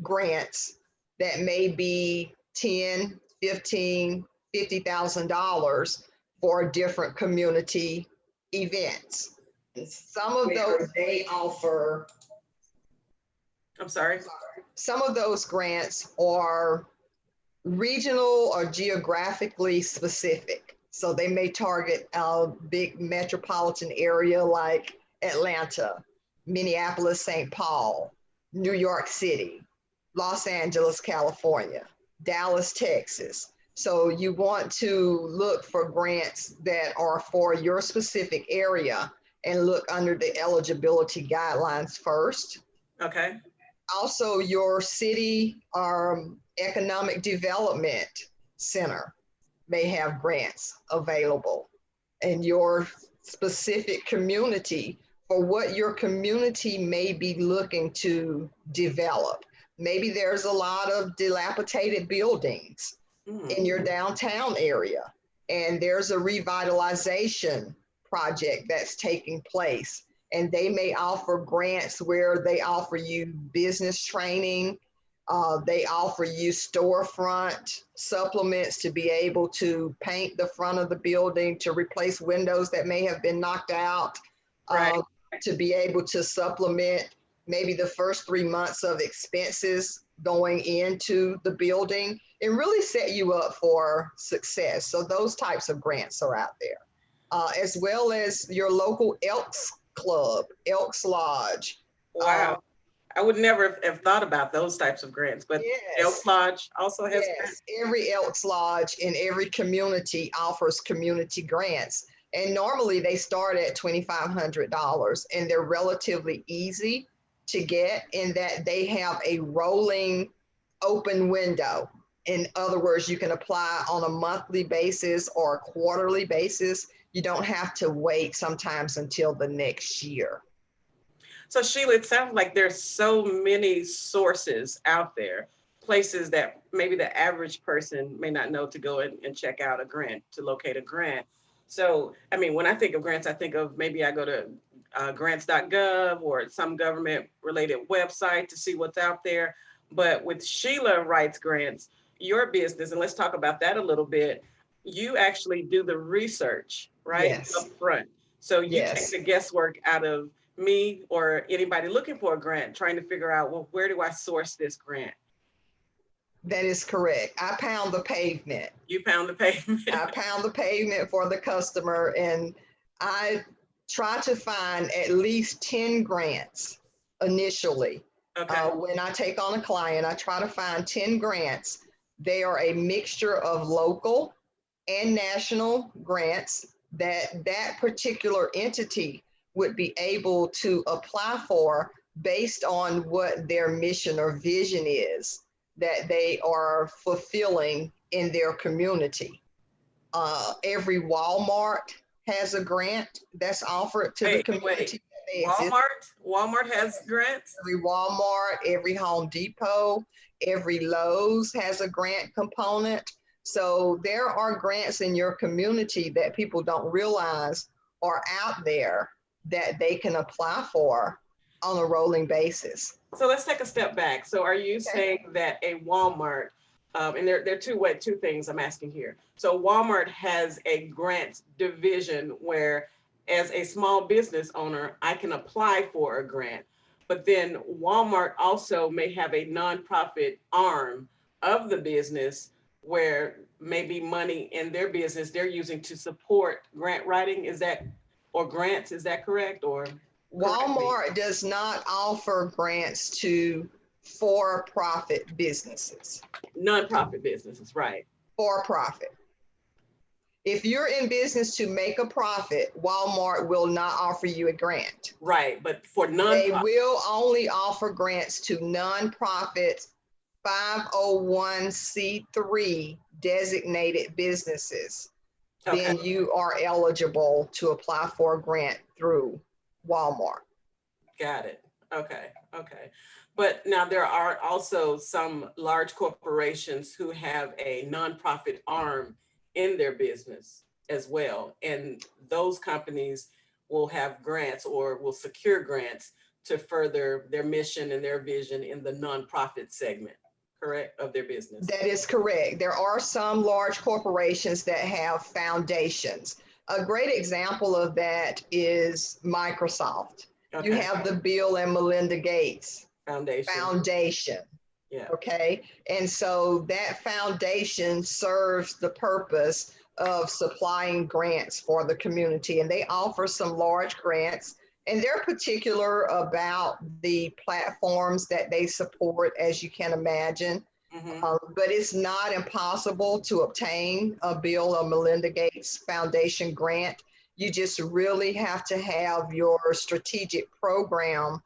grants that may be 10, 15, $50,000 for different community events. And some of those they offer, I'm sorry. some of those grants are regional or geographically specific. So they may target a big metropolitan area like Atlanta, Minneapolis, St. Paul, New York City, Los Angeles, California, Dallas, Texas. So you want to look for grants that are for your specific area and look under the eligibility guidelines first. Okay. Also, your city economic development center may have grants available in your specific community for what your community may be looking to develop. Maybe there's a lot of dilapidated buildings in your downtown area, and there's a revitalization project that's taking place. And they may offer grants where they offer you business training, they offer you storefront supplements to be able to paint the front of the building, to replace windows that may have been knocked out, Right. to be able to supplement maybe the first 3 months of expenses going into the building and really set you up for success. So those types of grants are out there, as well as your local Elks Club, Elks Lodge. Wow. I would never have thought about those types of grants, but Elks Yes, Lodge also has grants. yes. Every Elks Lodge in every community offers community grants. And normally they start at $2,500 and they're relatively easy to get in that they have a rolling open window. In other words, you can apply on a monthly basis or a quarterly basis. You don't have to wait sometimes until the next year. So Sheila, it sounds like there's so many sources out there, places that maybe the average person may not know to go and check out a grant, to locate a grant. So, I mean, when I think of grants, I think of maybe I go to grants.gov or some government related website to see what's out there. But with Sheila Wrights Grants, your business, and let's talk about that a little bit, you actually do the research, right? Yes, Up front. So you take yes. the guesswork out of me or anybody looking for a grant, trying to figure out, well, where do I source this grant? That is correct. I pound the pavement. You pound the pavement. I pound the pavement for the customer, and I try to find at least 10 grants initially. Okay. When I take on a client, I try to find 10 grants. They are a mixture of local and national grants that that particular entity would be able to apply for based on what their mission or vision is that they are fulfilling in their community. Every Walmart has a grant that's offered to the Wait. community that they exist. Walmart has grants? Every Walmart, every Home Depot, every Lowe's has a grant component. So there are grants in your community that people don't realize are out there that they can apply for on a rolling basis. So let's take a step back. So are you saying that a Walmart, and there are two things I'm asking here. So Walmart has a grant division where, as a small business owner, I can apply for a grant. But then Walmart also may have a nonprofit arm of the business where maybe money in their business they're using to support grant writing. Is that, or grants? Is that correct? Or Walmart does not offer grants to for-profit businesses. nonprofit businesses, right? For profit. If you're in business to make a profit, Walmart will not offer you a grant. Right, but for They nonprofit, will only offer grants to nonprofit 501c3 designated businesses. okay, Then you are eligible to apply for a grant through Walmart. got it. Okay. But now there are also some large corporations who have a nonprofit arm in their business as well. And those companies will have grants or will secure grants to further their mission and their vision in the nonprofit segment, correct, of their business? That is correct. There are some large corporations that have foundations. A great example of that is Microsoft. You Okay. have the Bill and Melinda Gates Foundation. Foundation. Yeah. Okay. And so that foundation serves the purpose of supplying grants for the community. And they offer some large grants, and they're particular about the platforms that they support, as you can imagine. Hmm. But it's not impossible to obtain a Bill or Melinda Gates Foundation grant. You just really have to have your strategic program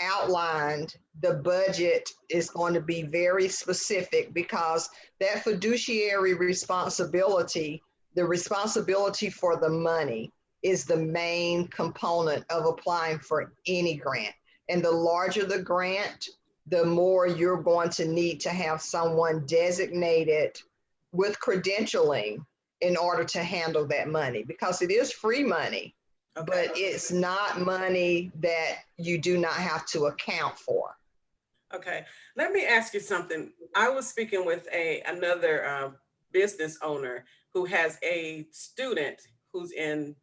outlined. The budget is going to be very specific because that fiduciary responsibility, the responsibility for the money, is the main component of applying for any grant. And the larger the grant, the more you're going to need to have someone designated with credentialing in order to handle that money, because it is free money, Okay. but it's not money that you do not have to account for. Okay. Let me ask you something. I was speaking with another business owner who has a student who's in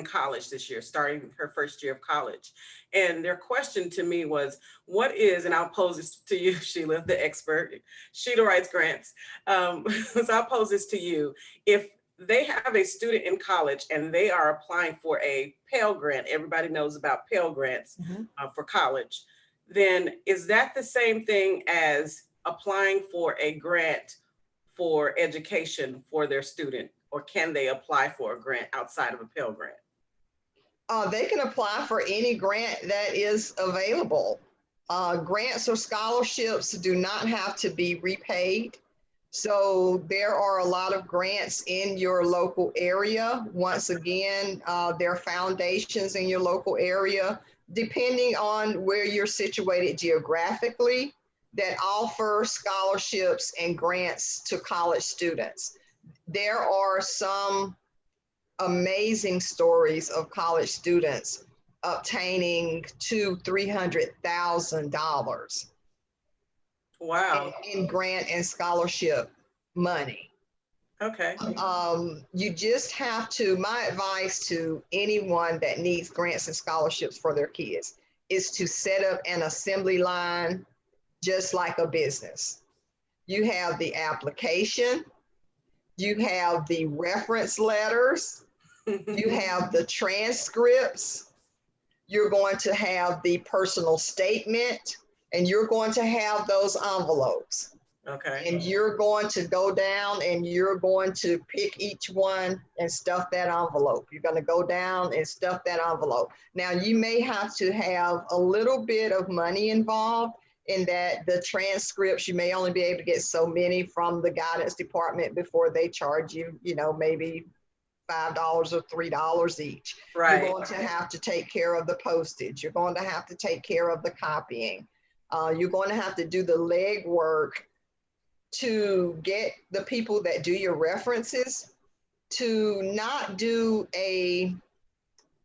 college this year, starting her first year of college. And their question to me was, what is, and I'll pose this to you, Sheila, the expert. Sheila writes grants. So I'll pose this to you. If they have a student in college and they are applying for a Pell Grant, everybody knows about Pell Grants for college, then is that the same thing as applying for a grant for education for their student? Or can they apply for a grant outside of a Pell Grant? They can apply for any grant that is available. Grants or scholarships do not have to be repaid. So there are a lot of grants in your local area. Once again, there are foundations in your local area, depending on where you're situated geographically, that offer scholarships and grants to college students. There are some amazing stories of college students obtaining $200,000-$300,000 Wow. in grant and scholarship money. Okay. You just have to, my advice to anyone that needs grants and scholarships for their kids is to set up an assembly line just like a business. You have the application, you have the reference letters, you have the transcripts, you're going to have the personal statement, and you're going to have those envelopes. Okay. And you're going to go down and you're going to pick each one and stuff that envelope. You're going to go down and stuff that envelope. Now, you may have to have a little bit of money involved in that the transcripts, you may only be able to get so many from the guidance department before they charge you, maybe $5 or $3 each. Right. You're going to have to take care of the postage. You're going to have to take care of the copying. You're going to have to do the legwork to get the people that do your references to not do a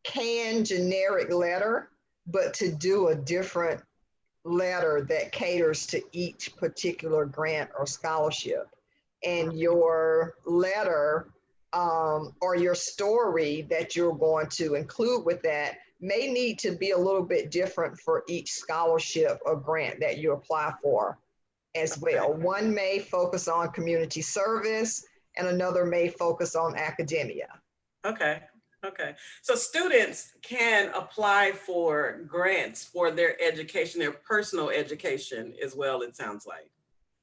canned generic letter, but to do a different letter that caters to each particular grant or scholarship. And your letter or your story that you're going to include with that may need to be a little bit different for each scholarship or grant that you apply for as well. One may focus on community service and another may focus on academia. Okay. Okay. So students can apply for grants for their education, their personal education as well, it sounds like.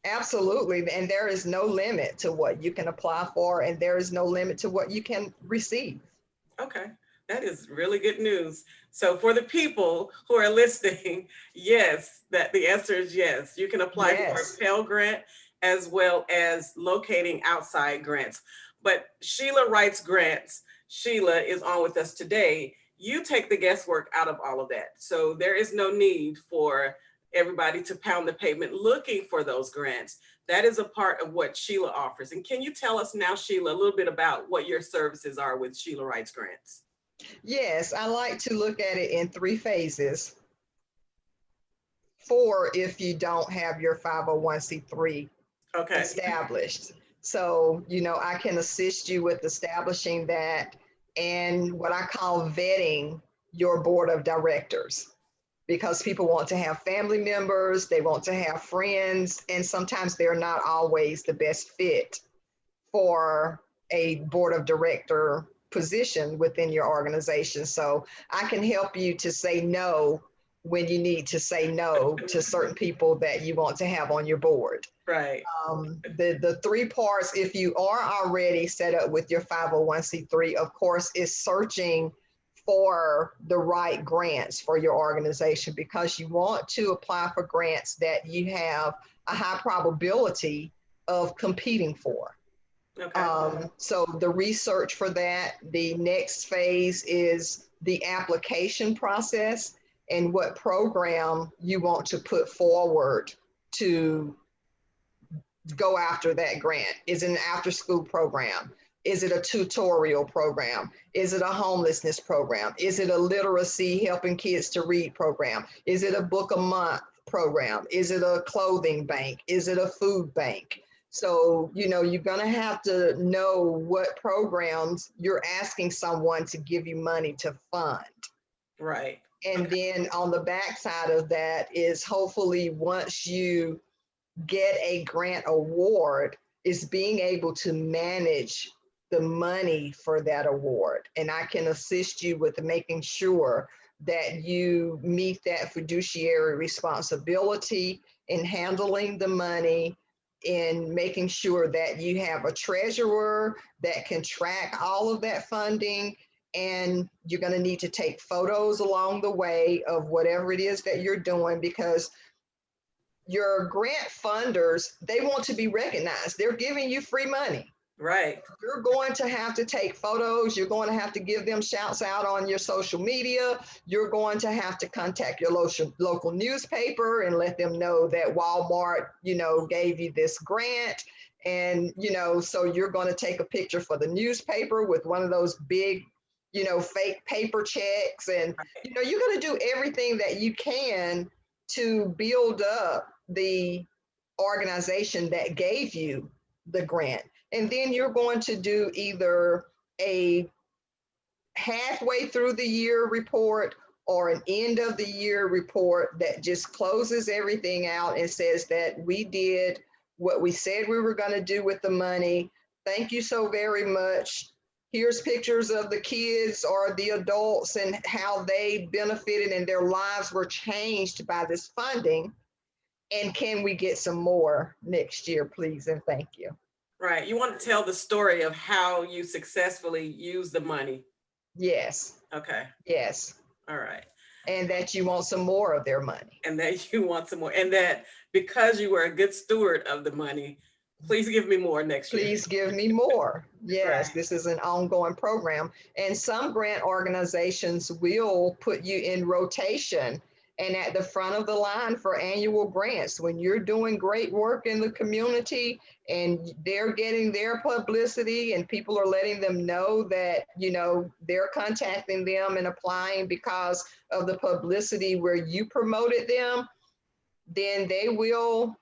Absolutely. And there is no limit to what you can apply for, and there is no limit to what you can receive. Okay. That is really good news. So for the people who are listening, yes, that the answer is yes. You can apply for a Pell Grant as well as locating outside grants. But Sheila writes grants. Sheila is on with us today. You take the guesswork out of all of that. So there is no need for everybody to pound the pavement looking for those grants. That is a part of what Sheila offers. And can you tell us now, Sheila, a little bit about what your services are with Sheila Writes Grants? Yes, I like to look at it in three phases. for if you don't have your 501c3 Okay. established. So, you know, I can assist you with establishing that and what I call vetting your board of directors, because people want to have family members, they want to have friends, and sometimes they're not always the best fit for a board of director position within your organization. So I can help you to say no when you need to say no to certain people that you want to have on your board. Right. The three parts, if you are already set up with your 501c3, of course, is searching for the right grants for your organization, because you want to apply for grants that you have a high probability of competing for. Okay. So the research for that, the next phase is the application process and what program you want to put forward to go after that grant. Is it an after school program? Is it a tutorial program? Is it a homelessness program? Is it a literacy helping kids to read program? Is it a book a month program? Is it a clothing bank? Is it a food bank? So, you know, you're going to have to know what programs you're asking someone to give you money to fund. Right. And then on the backside of that is hopefully once you get a grant award, is being able to manage the money for that award. And I can assist you with making sure that you meet that fiduciary responsibility in handling the money, in making sure that you have a treasurer that can track all of that funding. And you're going to need to take photos along the way of whatever it is that you're doing, because your grant funders, they want to be recognized. They're giving you free money. Right. You're going to have to take photos. You're going to have to give them shouts out on your social media. You're going to have to contact your local newspaper and let them know that Walmart, you know, gave you this grant. And, you know, so you're going to take a picture for the newspaper with one of those big, you know, fake paper checks. And, you know, you're going to do everything that you can to build up the organization that gave you the grant. And then you're going to do either a halfway through the year report or an end of the year report that just closes everything out and says that we did what we said we were going to do with the money. Thank you so very much. Here's pictures of the kids or the adults and how they benefited and their lives were changed by this funding. And can we get some more next year, please? And thank you. Right. You want to tell the story of how you successfully use the money. Yes. Okay. Yes. All right. And that you want some more of their money. And that you want some more. And that because you were a good steward of the money, please give me more next year. Please give me more. Yes, Right. this is an ongoing program. And some grant organizations will put you in rotation and at the front of the line for annual grants. When you're doing great work in the community and they're getting their publicity and people are letting them know that, you know, they're contacting them and applying because of the publicity where you promoted them, then they will,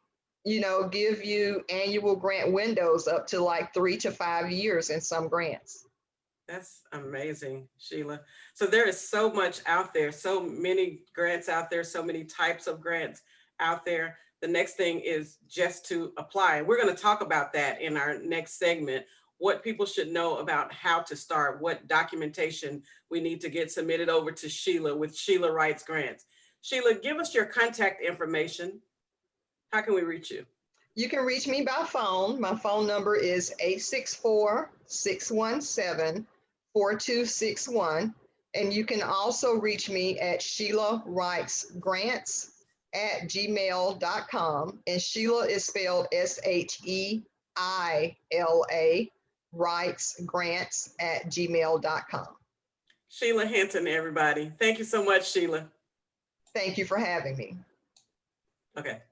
you know, give you annual grant windows up to like 3 to 5 years in some grants. That's amazing, Sheila. So there is so much out there, so many grants out there, so many types of grants out there. The next thing is just to apply. We're going to talk about that in our next segment, what people should know about how to start, what documentation we need to get submitted over to Sheila with Sheila Writes Grants. Sheila, give us your contact information. How can we reach you? You can reach me by phone. My phone number is 864-617-4261. And you can also reach me at SheilaWritesGrants@gmail.com. And Sheila is spelled SHEILA, Writes Grants@gmail.com. Sheila Hinton, everybody. Thank you so much, Sheila. Thank you for having me. Okay.